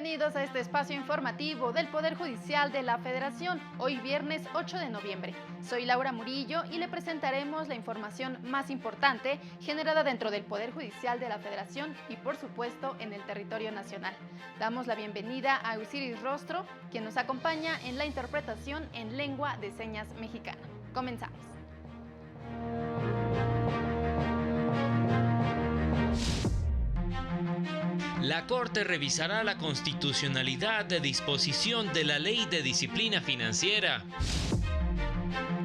Bienvenidos a este espacio informativo del Poder Judicial de la Federación, hoy viernes 8 de noviembre. Soy Laura Murillo y le presentaremos la información más importante generada dentro del Poder Judicial de la Federación y, por supuesto, en el territorio nacional. Damos la bienvenida a Osiris Rostro, quien nos acompaña en la interpretación en lengua de señas mexicana. Comenzamos. La Corte revisará la constitucionalidad de disposición de la Ley de Disciplina Financiera.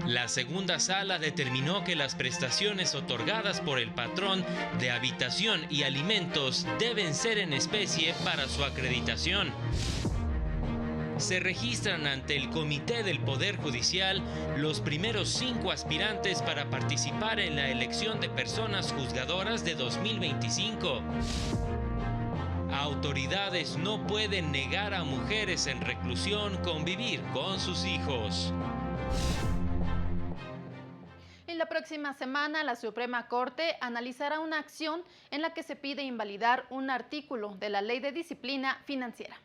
La segunda sala determinó que las prestaciones otorgadas por el patrón de habitación y alimentos deben ser en especie para su acreditación. Se registran ante el Comité del Poder Judicial los primeros 5 aspirantes para participar en la elección de personas juzgadoras de 2025. Autoridades no pueden negar a mujeres en reclusión convivir con sus hijos. En la próxima semana, la Suprema Corte analizará una acción en la que se pide invalidar un artículo de la Ley de Disciplina Financiera.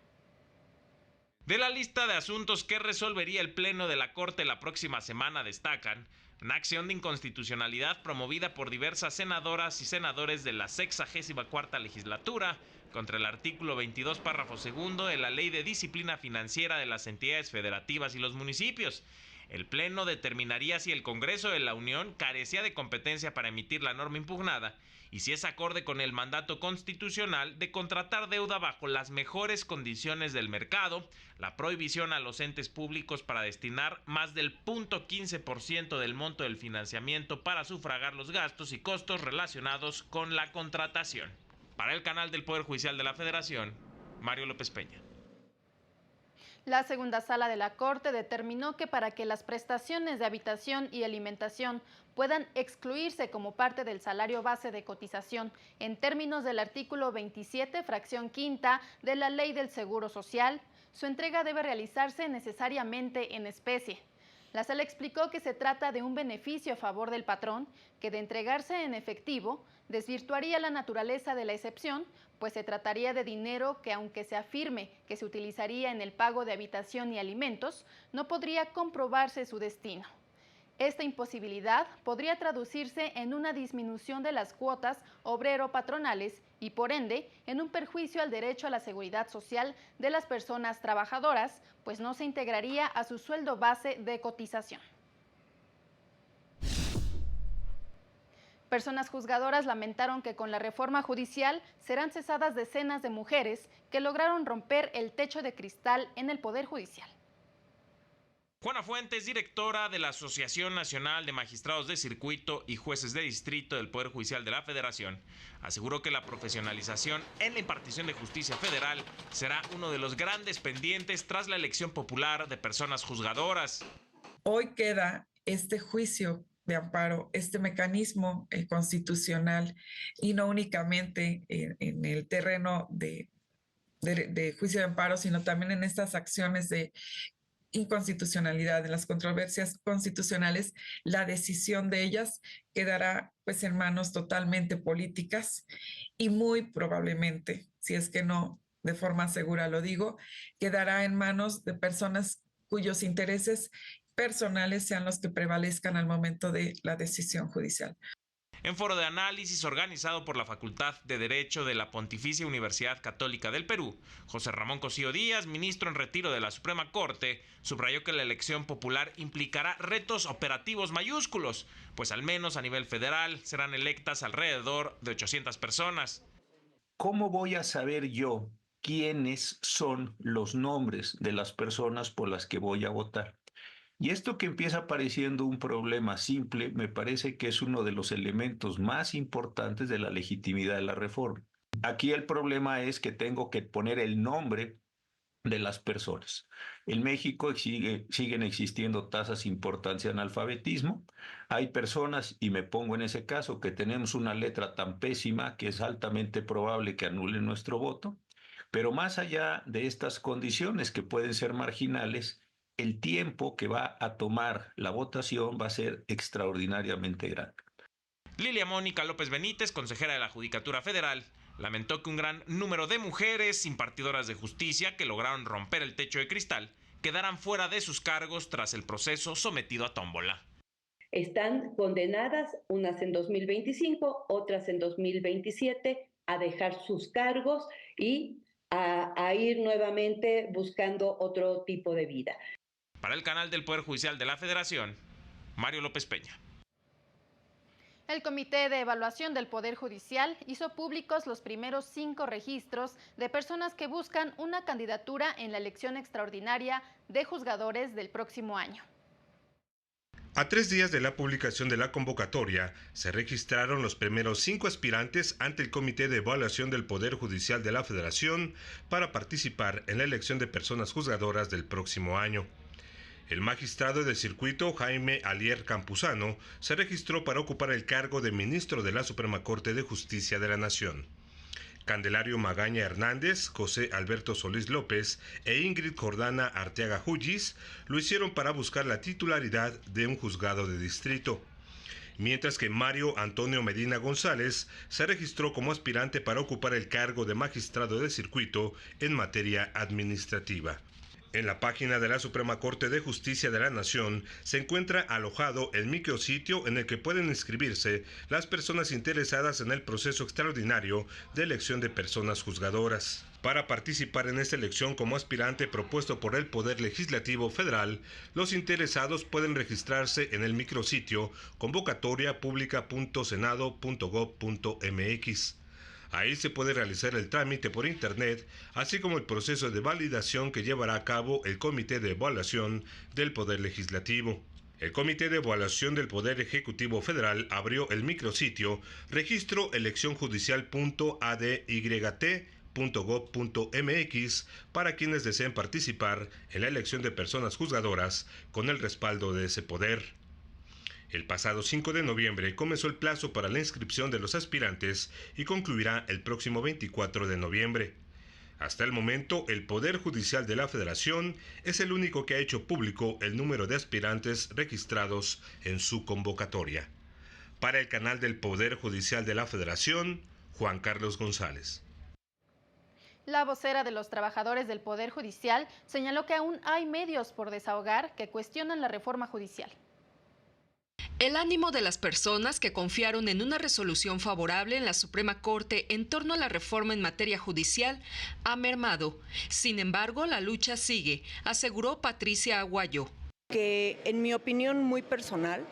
De la lista de asuntos que resolvería el Pleno de la Corte la próxima semana destacan una acción de inconstitucionalidad promovida por diversas senadoras y senadores de la 64ª legislatura contra el artículo 22, párrafo segundo de la Ley de Disciplina Financiera de las entidades federativas y los municipios. El Pleno determinaría si el Congreso de la Unión carecía de competencia para emitir la norma impugnada y si es acorde con el mandato constitucional de contratar deuda bajo las mejores condiciones del mercado, la prohibición a los entes públicos para destinar más del 0.15% del monto del financiamiento para sufragar los gastos y costos relacionados con la contratación. Para el canal del Poder Judicial de la Federación, Mario López Peña. La segunda sala de la Corte determinó que para que las prestaciones de habitación y alimentación puedan excluirse como parte del salario base de cotización en términos del artículo 27, fracción quinta de la Ley del Seguro Social, su entrega debe realizarse necesariamente en especie. La sala explicó que se trata de un beneficio a favor del patrón que, de entregarse en efectivo, desvirtuaría la naturaleza de la excepción, pues se trataría de dinero que, aunque se afirme que se utilizaría en el pago de habitación y alimentos, no podría comprobarse su destino. Esta imposibilidad podría traducirse en una disminución de las cuotas obrero-patronales y, por ende, en un perjuicio al derecho a la seguridad social de las personas trabajadoras, pues no se integraría a su sueldo base de cotización. Personas juzgadoras lamentaron que con la reforma judicial serán cesadas decenas de mujeres que lograron romper el techo de cristal en el Poder Judicial. Juana Fuentes, directora de la Asociación Nacional de Magistrados de Circuito y Jueces de Distrito del Poder Judicial de la Federación, aseguró que la profesionalización en la impartición de justicia federal será uno de los grandes pendientes tras la elección popular de personas juzgadoras. Hoy queda este juicio de amparo, este mecanismo constitucional, y no únicamente en el terreno de juicio de amparo, sino también en estas acciones de inconstitucionalidad, en las controversias constitucionales. La decisión de ellas quedará pues en manos totalmente políticas y muy probablemente, si es que no de forma segura lo digo, quedará en manos de personas cuyos intereses personales sean los que prevalezcan al momento de la decisión judicial. En foro de análisis organizado por la Facultad de Derecho de la Pontificia Universidad Católica del Perú, José Ramón Cosío Díaz, ministro en retiro de la Suprema Corte, subrayó que la elección popular implicará retos operativos mayúsculos, pues al menos a nivel federal serán electas alrededor de 800 personas. ¿Cómo voy a saber yo quiénes son los nombres de las personas por las que voy a votar? Y esto que empieza pareciendo un problema simple, me parece que es uno de los elementos más importantes de la legitimidad de la reforma. Aquí el problema es que tengo que poner el nombre de las personas. En México siguen existiendo tasas importantes de analfabetismo. Hay personas, y me pongo en ese caso, que tenemos una letra tan pésima que es altamente probable que anulen nuestro voto. Pero más allá de estas condiciones que pueden ser marginales, el tiempo que va a tomar la votación va a ser extraordinariamente grande. Lilia Mónica López Benítez, consejera de la Judicatura Federal, Lamentó que un gran número de mujeres impartidoras de justicia que lograron romper el techo de cristal quedaran fuera de sus cargos tras el proceso sometido a tómbola. Están condenadas, unas en 2025, otras en 2027, a dejar sus cargos y a ir nuevamente buscando otro tipo de vida. Para el canal del Poder Judicial de la Federación, Mario López Peña. El Comité de Evaluación del Poder Judicial hizo públicos los primeros 5 registros de personas que buscan una candidatura en la elección extraordinaria de juzgadores del próximo año. A 3 días de la publicación de la convocatoria, se registraron los primeros 5 aspirantes ante el Comité de Evaluación del Poder Judicial de la Federación para participar en la elección de personas juzgadoras del próximo año. El magistrado de circuito Jaime Alier Campuzano se registró para ocupar el cargo de ministro de la Suprema Corte de Justicia de la Nación. Candelario Magaña Hernández, José Alberto Solís López e Ingrid Jordana Arteaga Hullis lo hicieron para buscar la titularidad de un juzgado de distrito, mientras que Mario Antonio Medina González se registró como aspirante para ocupar el cargo de magistrado de circuito en materia administrativa. En la página de la Suprema Corte de Justicia de la Nación se encuentra alojado el micrositio en el que pueden inscribirse las personas interesadas en el proceso extraordinario de elección de personas juzgadoras. Para participar en esta elección como aspirante propuesto por el Poder Legislativo Federal, los interesados pueden registrarse en el micrositio convocatoriapublica.senado.gov.mx. Ahí se puede realizar el trámite por internet, así como el proceso de validación que llevará a cabo el Comité de Evaluación del Poder Legislativo. El Comité de Evaluación del Poder Ejecutivo Federal abrió el micrositio registroeleccionjudicial.adyt.gov.mx para quienes deseen participar en la elección de personas juzgadoras con el respaldo de ese poder. El pasado 5 de noviembre comenzó el plazo para la inscripción de los aspirantes y concluirá el próximo 24 de noviembre. Hasta el momento, el Poder Judicial de la Federación es el único que ha hecho público el número de aspirantes registrados en su convocatoria. Para el canal del Poder Judicial de la Federación, Juan Carlos González. La vocera de los trabajadores del Poder Judicial señaló que aún hay medios por desahogar que cuestionan la reforma judicial. El ánimo de las personas que confiaron en una resolución favorable en la Suprema Corte en torno a la reforma en materia judicial ha mermado. Sin embargo, la lucha sigue, aseguró Patricia Aguayo. Que en mi opinión muy personal,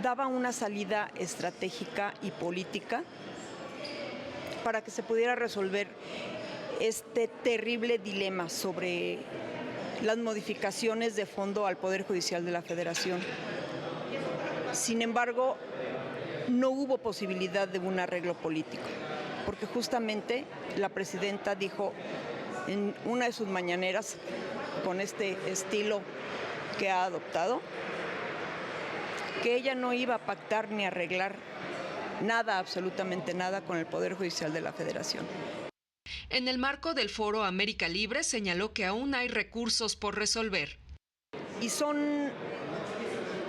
daba una salida estratégica y política para que se pudiera resolver este terrible dilema sobre las modificaciones de fondo al Poder Judicial de la Federación. Sin embargo, no hubo posibilidad de un arreglo político, porque justamente la presidenta dijo en una de sus mañaneras, con este estilo que ha adoptado, que ella no iba a pactar ni arreglar nada, absolutamente nada, con el Poder Judicial de la Federación. En el marco del Foro América Libre señaló que aún hay recursos por resolver. Y son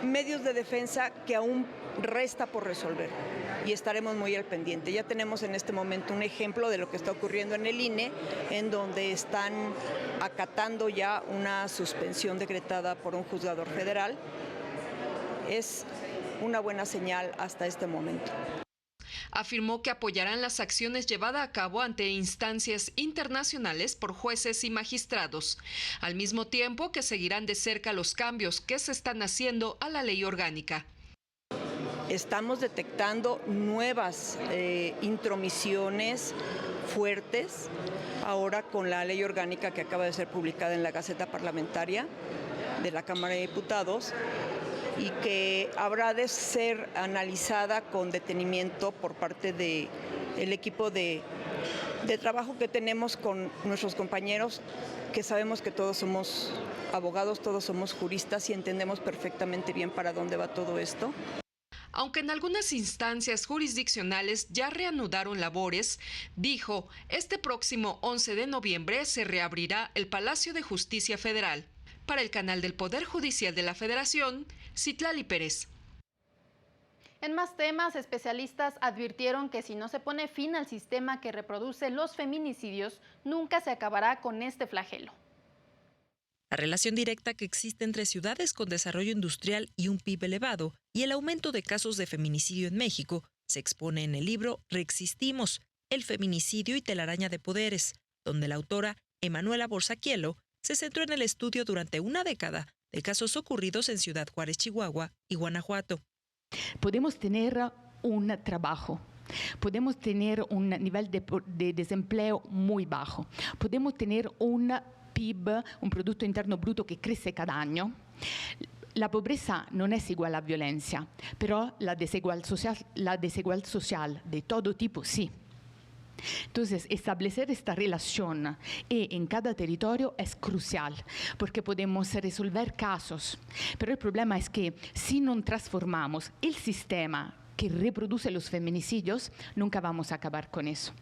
medios de defensa que aún resta por resolver y estaremos muy al pendiente. Ya tenemos en este momento un ejemplo de lo que está ocurriendo en el INE, en donde están acatando ya una suspensión decretada por un juzgador federal. Es una buena señal hasta este momento. Afirmó que apoyarán las acciones llevadas a cabo ante instancias internacionales por jueces y magistrados, al mismo tiempo que seguirán de cerca los cambios que se están haciendo a la ley orgánica. Estamos detectando nuevas intromisiones fuertes ahora con la ley orgánica que acaba de ser publicada en la Gaceta Parlamentaria de la Cámara de Diputados, y que habrá de ser analizada con detenimiento por parte del equipo de trabajo que tenemos con nuestros compañeros, que sabemos que todos somos abogados, todos somos juristas y entendemos perfectamente bien para dónde va todo esto. Aunque en algunas instancias jurisdiccionales ya reanudaron labores, dijo, este próximo 11 de noviembre se reabrirá el Palacio de Justicia Federal. Para el canal del Poder Judicial de la Federación, Citlali Pérez. En más temas, especialistas advirtieron que si no se pone fin al sistema que reproduce los feminicidios, nunca se acabará con este flagelo. La relación directa que existe entre ciudades con desarrollo industrial y un PIB elevado y el aumento de casos de feminicidio en México se expone en el libro Reexistimos, el feminicidio y telaraña de poderes, donde la autora Emanuela Borsaquielo se centró en el estudio durante una década de casos ocurridos en Ciudad Juárez, Chihuahua y Guanajuato. Podemos tener un trabajo, podemos tener un nivel de desempleo muy bajo, podemos tener un PIB, un Producto Interno Bruto que crece cada año. La pobreza no es igual a violencia, pero la desigualdad social de todo tipo sí. Entonces, establecer esta relación en cada territorio es crucial, porque podemos resolver casos. Pero el problema es que si no transformamos el sistema que reproduce los feminicidios, nunca vamos a acabar con eso.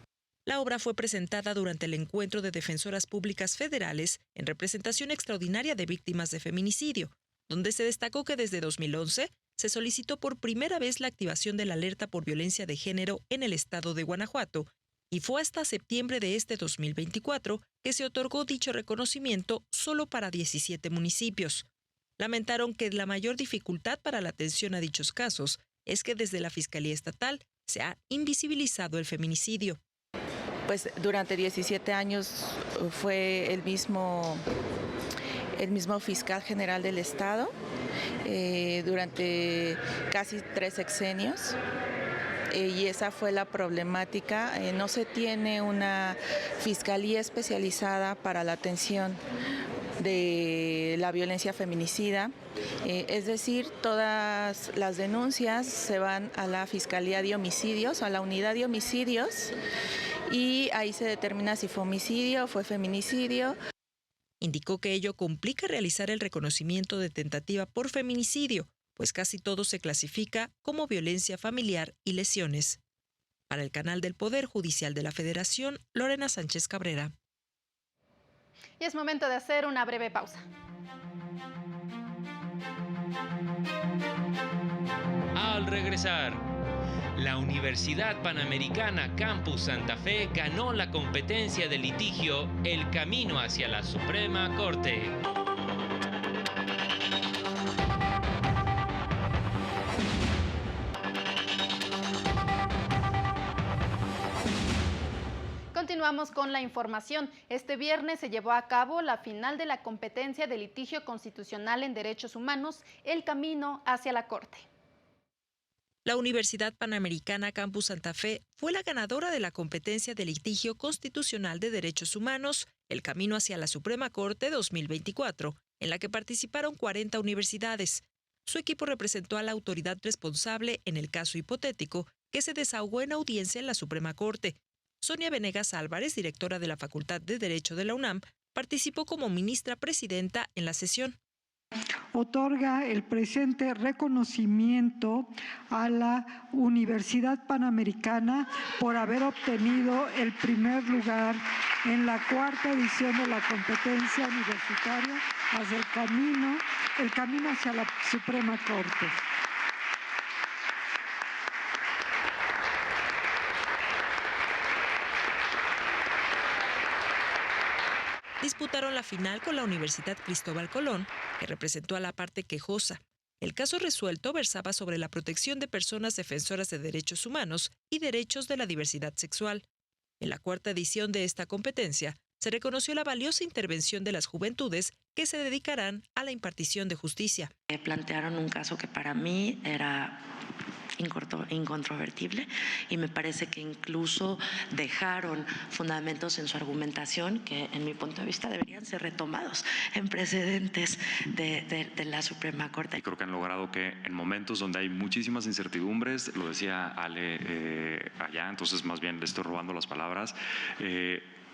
La obra fue presentada durante el Encuentro de Defensoras Públicas Federales en representación extraordinaria de víctimas de feminicidio, donde se destacó que desde 2011 se solicitó por primera vez la activación de la alerta por violencia de género en el estado de Guanajuato, y fue hasta septiembre de este 2024 que se otorgó dicho reconocimiento solo para 17 municipios. Lamentaron que la mayor dificultad para la atención a dichos casos es que desde la Fiscalía Estatal se ha invisibilizado el feminicidio. Pues durante 17 años fue el mismo fiscal general del Estado, durante casi 3 sexenios. Y esa fue la problemática. No se tiene una fiscalía especializada para la atención de la violencia feminicida. Es decir, todas las denuncias se van a la Fiscalía de Homicidios, a la unidad de homicidios, y ahí se determina si fue homicidio o fue feminicidio. Indicó que ello complica realizar el reconocimiento de tentativa por feminicidio, pues casi todo se clasifica como violencia familiar y lesiones. Para el canal del Poder Judicial de la Federación, Lorena Sánchez Cabrera. Y es momento de hacer una breve pausa. Al regresar, la Universidad Panamericana Campus Santa Fe ganó la competencia de litigio El Camino hacia la Suprema Corte. Continuamos con la información. Este viernes se llevó a cabo la final de la competencia de litigio constitucional en derechos humanos, El Camino hacia la Corte. La Universidad Panamericana Campus Santa Fe fue la ganadora de la competencia de litigio constitucional de derechos humanos, El Camino hacia la Suprema Corte 2024, en la que participaron 40 universidades. Su equipo representó a la autoridad responsable en el caso hipotético que se desahogó en audiencia en la Suprema Corte. Sonia Venegas Álvarez, directora de la Facultad de Derecho de la UNAM, participó como ministra presidenta en la sesión. Otorga el presente reconocimiento a la Universidad Panamericana por haber obtenido el primer lugar en la 4ª edición de la competencia universitaria hacia el camino hacia la Suprema Corte. Disputaron la final con la Universidad Cristóbal Colón, que representó a la parte quejosa. El caso resuelto versaba sobre la protección de personas defensoras de derechos humanos y derechos de la diversidad sexual. En la 4ª edición de esta competencia, se reconoció la valiosa intervención de las juventudes que se dedicarán a la impartición de justicia. Plantearon un caso que para mí era incontrovertible y me parece que incluso dejaron fundamentos en su argumentación que en mi punto de vista deberían ser retomados en precedentes de la Suprema Corte. Y creo que han logrado que en momentos donde hay muchísimas incertidumbres, lo decía Ale allá, entonces más bien le estoy robando las palabras,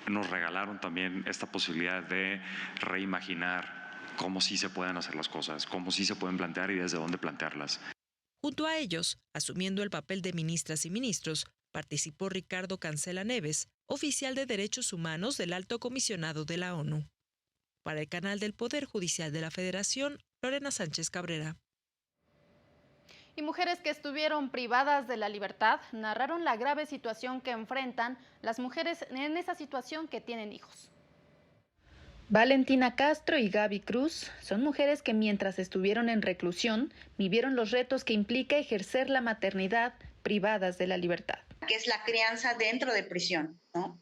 nos regalaron también esta posibilidad de reimaginar cómo sí se pueden hacer las cosas, cómo sí se pueden plantear y desde dónde plantearlas. Junto a ellos, asumiendo el papel de ministras y ministros, participó Ricardo Cancela Neves, oficial de Derechos Humanos del Alto Comisionado de la ONU. Para el canal del Poder Judicial de la Federación, Lorena Sánchez Cabrera. Y mujeres que estuvieron privadas de la libertad narraron la grave situación que enfrentan las mujeres en esa situación que tienen hijos. Valentina Castro y Gaby Cruz son mujeres que mientras estuvieron en reclusión vivieron los retos que implica ejercer la maternidad privadas de la libertad. Que es la crianza dentro de prisión, ¿no?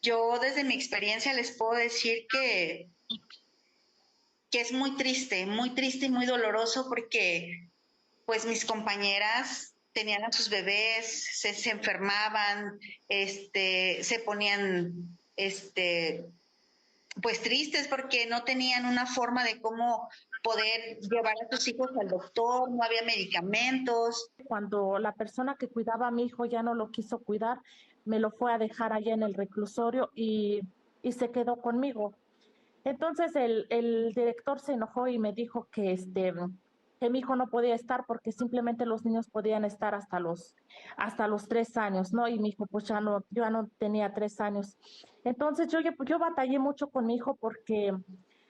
Yo desde mi experiencia les puedo decir que es muy triste y muy doloroso porque pues mis compañeras tenían a sus bebés, se enfermaban, se ponían pues tristes porque no tenían una forma de cómo poder llevar a sus hijos al doctor, no había medicamentos. Cuando la persona que cuidaba a mi hijo ya no lo quiso cuidar, me lo fue a dejar allá en el reclusorio y se quedó conmigo. Entonces el director se enojó y me dijo que mi hijo no podía estar porque simplemente los niños podían estar hasta los 3 años, ¿no? Y mi hijo pues yo no tenía 3 años. Entonces yo batallé mucho con mi hijo porque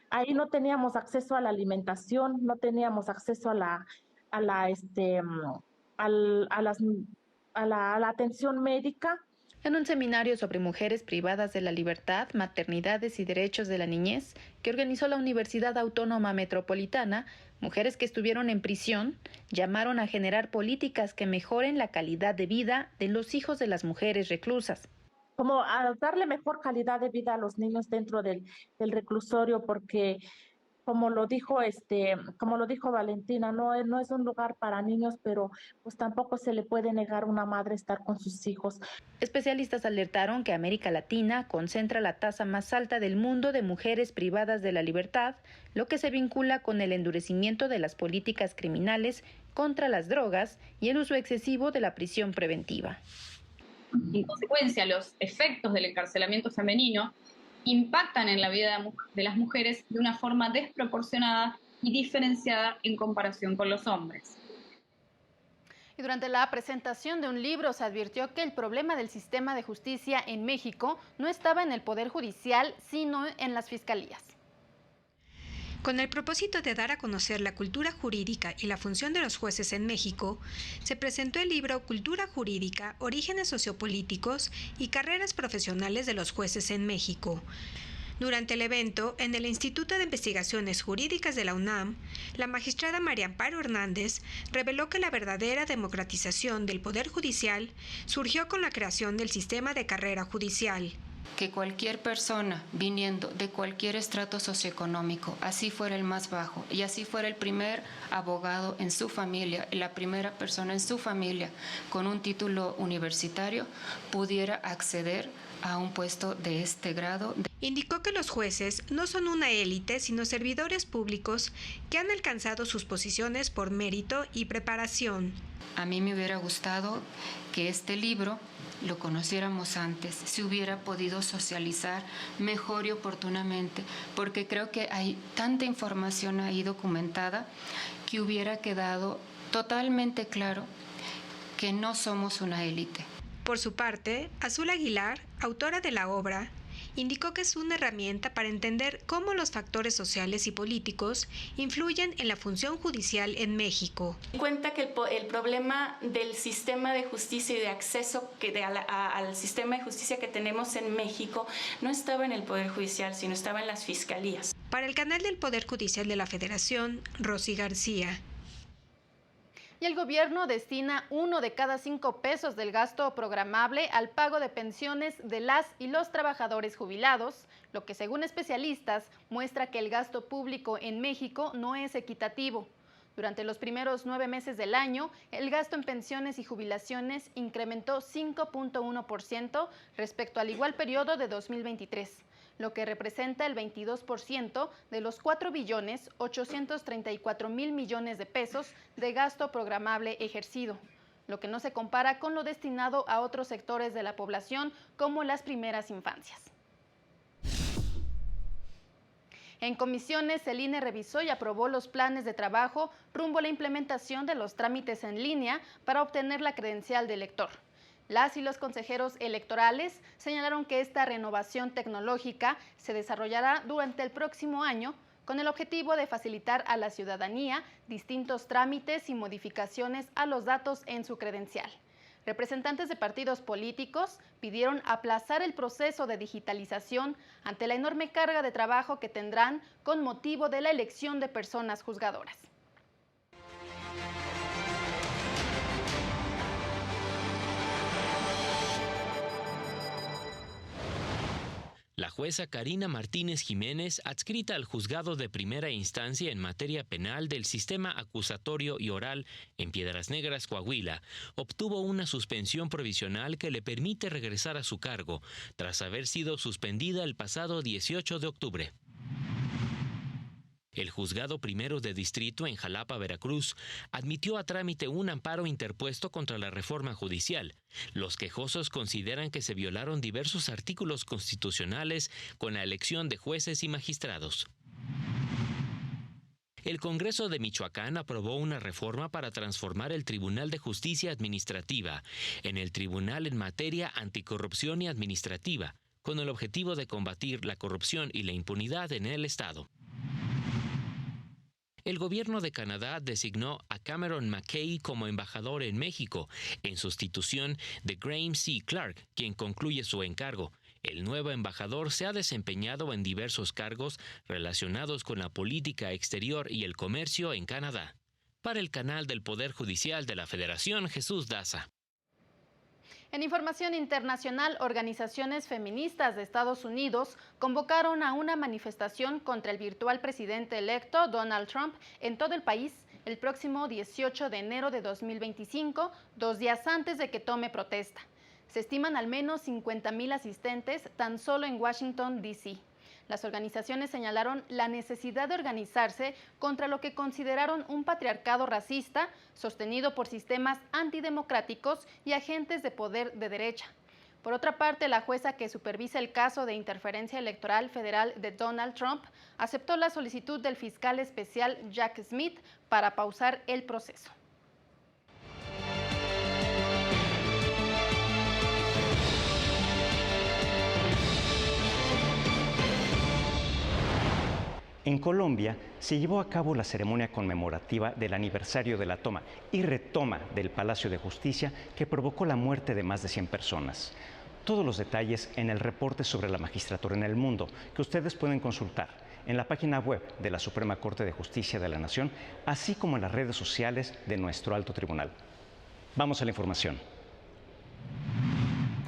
ahí no teníamos acceso a la alimentación, no teníamos acceso a la atención médica. En un seminario sobre mujeres privadas de la libertad, maternidades y derechos de la niñez que organizó la Universidad Autónoma Metropolitana, mujeres que estuvieron en prisión llamaron a generar políticas que mejoren la calidad de vida de los hijos de las mujeres reclusas. Como a darle mejor calidad de vida a los niños dentro del reclusorio, porque como lo dijo Valentina, no es un lugar para niños, pero pues tampoco se le puede negar a una madre estar con sus hijos. Especialistas alertaron que América Latina concentra la tasa más alta del mundo de mujeres privadas de la libertad, lo que se vincula con el endurecimiento de las políticas criminales contra las drogas y el uso excesivo de la prisión preventiva. En consecuencia, los efectos del encarcelamiento femenino impactan en la vida de las mujeres de una forma desproporcionada y diferenciada en comparación con los hombres. Y durante la presentación de un libro se advirtió que el problema del sistema de justicia en México no estaba en el Poder Judicial, sino en las fiscalías. Con el propósito de dar a conocer la cultura jurídica y la función de los jueces en México, se presentó el libro Cultura Jurídica, Orígenes Sociopolíticos y Carreras Profesionales de los Jueces en México. Durante el evento, en el Instituto de Investigaciones Jurídicas de la UNAM, la magistrada María Amparo Hernández reveló que la verdadera democratización del Poder Judicial surgió con la creación del sistema de carrera judicial. Que cualquier persona viniendo de cualquier estrato socioeconómico, así fuera el más bajo y así fuera el primer abogado en su familia, la primera persona en su familia con un título universitario, pudiera acceder a un puesto de este grado. Indicó que los jueces no son una élite, sino servidores públicos que han alcanzado sus posiciones por mérito y preparación. A mí me hubiera gustado que este libro lo conociéramos antes, se hubiera podido socializar mejor y oportunamente, porque creo que hay tanta información ahí documentada que hubiera quedado totalmente claro que no somos una élite. Por su parte, Azul Aguilar, autora de la obra, indicó que es una herramienta para entender cómo los factores sociales y políticos influyen en la función judicial en México. Cuenta que el problema del sistema de justicia y de acceso al sistema de justicia que tenemos en México no estaba en el Poder Judicial, sino estaba en las fiscalías. Para el canal del Poder Judicial de la Federación, Rosy García. Y el gobierno destina 1 de cada 5 pesos del gasto programable al pago de pensiones de las y los trabajadores jubilados, lo que según especialistas muestra que el gasto público en México no es equitativo. Durante los primeros 9 meses del año, el gasto en pensiones y jubilaciones incrementó 5.1% respecto al igual periodo de 2023. Lo que representa el 22% de los 4.834.000 millones de pesos de gasto programable ejercido, lo que no se compara con lo destinado a otros sectores de la población como las primeras infancias. En comisiones, el INE revisó y aprobó los planes de trabajo rumbo a la implementación de los trámites en línea para obtener la credencial de elector. Las y los consejeros electorales señalaron que esta renovación tecnológica se desarrollará durante el próximo año, con el objetivo de facilitar a la ciudadanía distintos trámites y modificaciones a los datos en su credencial. Representantes de partidos políticos pidieron aplazar el proceso de digitalización ante la enorme carga de trabajo que tendrán con motivo de la elección de personas juzgadoras. La jueza Karina Martínez Jiménez, adscrita al Juzgado de Primera Instancia en materia penal del Sistema Acusatorio y Oral en Piedras Negras, Coahuila, obtuvo una suspensión provisional que le permite regresar a su cargo, tras haber sido suspendida el pasado 18 de octubre. El Juzgado Primero de Distrito en Jalapa, Veracruz, admitió a trámite un amparo interpuesto contra la reforma judicial. Los quejosos consideran que se violaron diversos artículos constitucionales con la elección de jueces y magistrados. El Congreso de Michoacán aprobó una reforma para transformar el Tribunal de Justicia Administrativa en el Tribunal en materia anticorrupción y administrativa, con el objetivo de combatir la corrupción y la impunidad en el Estado. El gobierno de Canadá designó a Cameron McKay como embajador en México, en sustitución de Graeme C. Clark, quien concluye su encargo. El nuevo embajador se ha desempeñado en diversos cargos relacionados con la política exterior y el comercio en Canadá. Para el canal del Poder Judicial de la Federación, Jesús Daza. En información internacional, organizaciones feministas de Estados Unidos convocaron a una manifestación contra el virtual presidente electo Donald Trump en todo el país el próximo 18 de enero de 2025, 2 días antes de que tome protesta. Se estiman al menos 50,000 asistentes tan solo en Washington, D.C. Las organizaciones señalaron la necesidad de organizarse contra lo que consideraron un patriarcado racista sostenido por sistemas antidemocráticos y agentes de poder de derecha. Por otra parte, la jueza que supervisa el caso de interferencia electoral federal de Donald Trump aceptó la solicitud del fiscal especial Jack Smith para pausar el proceso. En Colombia se llevó a cabo la ceremonia conmemorativa del aniversario de la toma y retoma del Palacio de Justicia que provocó la muerte de más de 100 personas. Todos los detalles en el reporte sobre la magistratura en el mundo, que ustedes pueden consultar en la página web de la Suprema Corte de Justicia de la Nación, así como en las redes sociales de nuestro alto tribunal. Vamos a la información.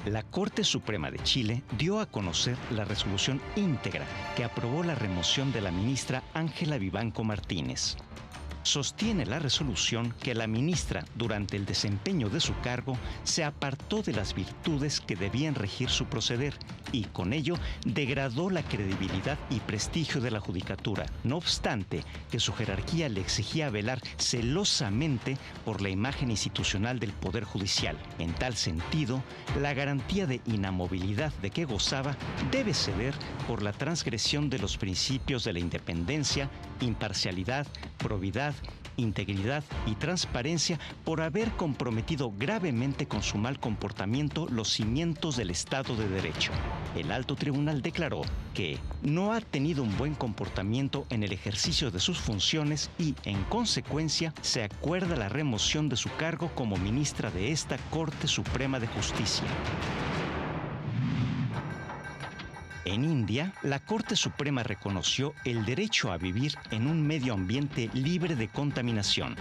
La Corte Suprema de Chile dio a conocer la resolución íntegra que aprobó la remoción de la ministra Ángela Vivanco Martínez. Sostiene la resolución que la ministra, durante el desempeño de su cargo, se apartó de las virtudes que debían regir su proceder y, con ello, degradó la credibilidad y prestigio de la judicatura. No obstante, que su jerarquía le exigía velar celosamente por la imagen institucional del Poder Judicial. En tal sentido, la garantía de inamovilidad de que gozaba debe ceder por la transgresión de los principios de la independencia, imparcialidad, probidad, integridad y transparencia por haber comprometido gravemente con su mal comportamiento los cimientos del Estado de Derecho. El alto tribunal declaró que no ha tenido un buen comportamiento en el ejercicio de sus funciones y, en consecuencia, se acuerda la remoción de su cargo como ministra de esta Corte Suprema de Justicia. En India, la Corte Suprema reconoció el derecho a vivir en un medio ambiente libre de contaminación.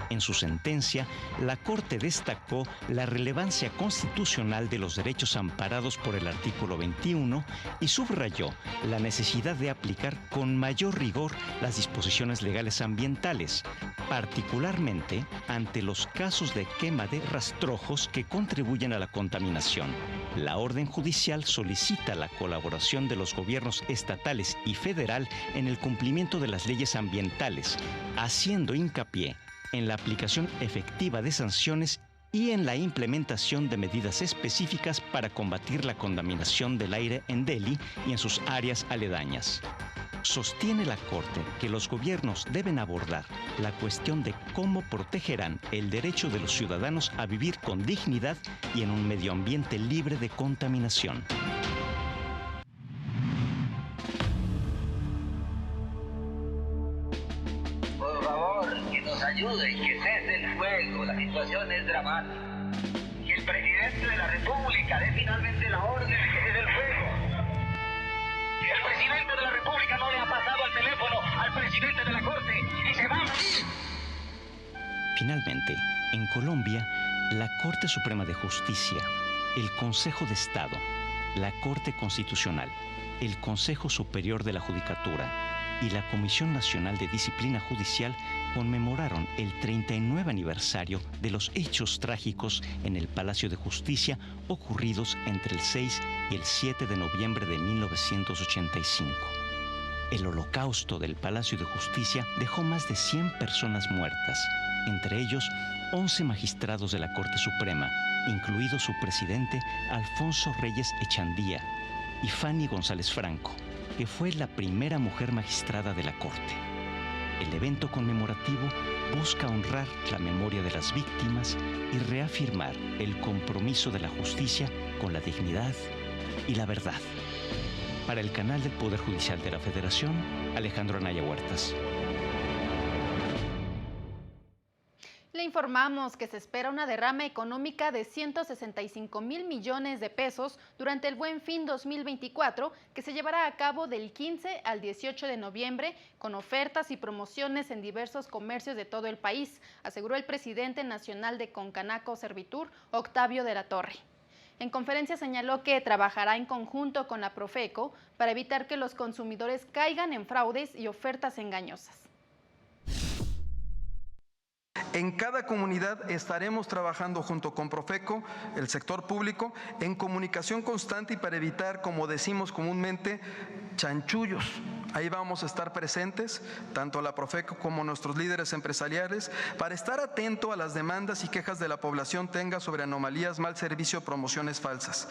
En su sentencia, la Corte destacó la relevancia constitucional de los derechos amparados por el artículo 21 y subrayó la necesidad de aplicar con mayor rigor las disposiciones legales ambientales, particularmente ante los casos de quema de rastrojos que contribuyen a la contaminación. La orden judicial solicita la colaboración de los gobiernos estatales y federal en el cumplimiento de las leyes ambientales, haciendo hincapié en la aplicación efectiva de sanciones y en la implementación de medidas específicas para combatir la contaminación del aire en Delhi y en sus áreas aledañas. Sostiene la Corte que los gobiernos deben abordar la cuestión de cómo protegerán el derecho de los ciudadanos a vivir con dignidad y en un medio ambiente libre de contaminación. nos ayude y que cese el fuego. La situación es dramática. Y el presidente de la República dé finalmente la orden de que cese el fuego. El presidente de la República no le ha pasado el teléfono al presidente de la Corte y se va a morir. Finalmente, en Colombia, la Corte Suprema de Justicia, el Consejo de Estado, la Corte Constitucional, el Consejo Superior de la Judicatura y la Comisión Nacional de Disciplina Judicial conmemoraron el 39 aniversario de los hechos trágicos en el Palacio de Justicia ocurridos entre el 6 y el 7 de noviembre de 1985. El holocausto del Palacio de Justicia dejó más de 100 personas muertas, entre ellos 11 magistrados de la Corte Suprema, incluido su presidente Alfonso Reyes Echandía, y Fanny González Franco, que fue la primera mujer magistrada de la Corte. El evento conmemorativo busca honrar la memoria de las víctimas y reafirmar el compromiso de la justicia con la dignidad y la verdad. Para el canal del Poder Judicial de la Federación, Alejandro Anaya Huertas. Le informamos que se espera una derrama económica de 165,000 millones de pesos durante el Buen Fin 2024, que se llevará a cabo del 15 al 18 de noviembre, con ofertas y promociones en diversos comercios de todo el país, aseguró el presidente nacional de Concanaco Servitur, Octavio de la Torre. En conferencia señaló que trabajará en conjunto con la Profeco para evitar que los consumidores caigan en fraudes y ofertas engañosas. En cada comunidad estaremos trabajando junto con Profeco, el sector público, en comunicación constante y para evitar, como decimos comúnmente, chanchullos. Ahí vamos a estar presentes, tanto la Profeco como nuestros líderes empresariales, para estar atento a las demandas y quejas de la población tenga sobre anomalías, mal servicio, promociones falsas.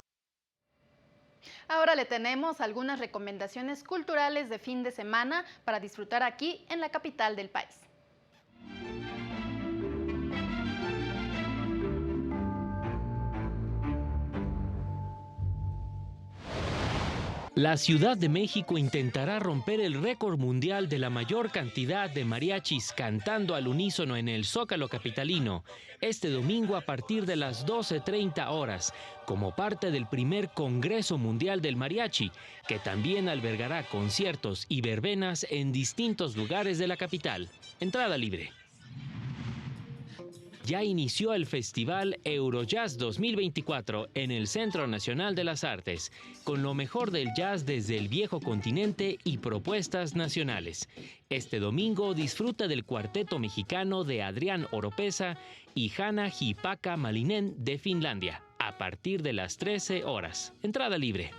Ahora le tenemos algunas recomendaciones culturales de fin de semana para disfrutar aquí en la capital del país. La Ciudad de México intentará romper el récord mundial de la mayor cantidad de mariachis cantando al unísono en el Zócalo capitalino este domingo a partir de las 12:30 horas, como parte del primer Congreso Mundial del Mariachi, que también albergará conciertos y verbenas en distintos lugares de la capital. Entrada libre. Ya inició el Festival Eurojazz 2024 en el Centro Nacional de las Artes, con lo mejor del jazz desde el viejo continente y propuestas nacionales. Este domingo disfruta del cuarteto mexicano de Adrián Oropesa y Hanna Hipaka Malinen de Finlandia, a partir de las 13 horas. Entrada libre.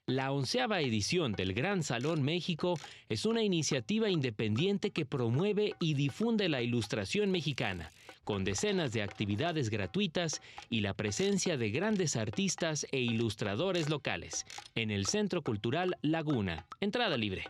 La 11ª edición del Gran Salón México es una iniciativa independiente que promueve y difunde la ilustración mexicana, con decenas de actividades gratuitas y la presencia de grandes artistas e ilustradores locales, en el Centro Cultural Laguna. Entrada libre.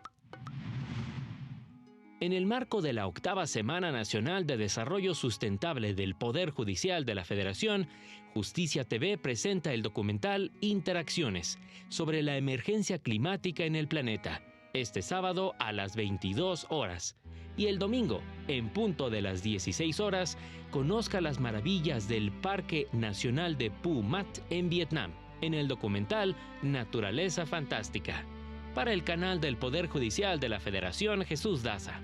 En el marco de la 8ª Semana Nacional de Desarrollo Sustentable del Poder Judicial de la Federación, Justicia TV presenta el documental Interacciones sobre la emergencia climática en el planeta, este sábado a las 22 horas. Y el domingo, en punto de las 16 horas, conozca las maravillas del Parque Nacional de Phu Mat en Vietnam, en el documental Naturaleza Fantástica. Para el canal del Poder Judicial de la Federación, Jesús Daza.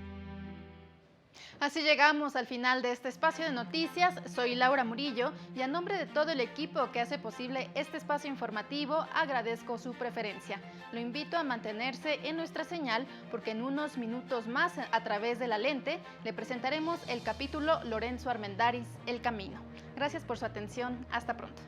Así llegamos al final de este espacio de noticias. Soy Laura Murillo y a nombre de todo el equipo que hace posible este espacio informativo, agradezco su preferencia. Lo invito a mantenerse en nuestra señal porque en unos minutos más, a través de La Lente, le presentaremos el capítulo Lorenzo Armendáriz, El Camino. Gracias por su atención. Hasta pronto.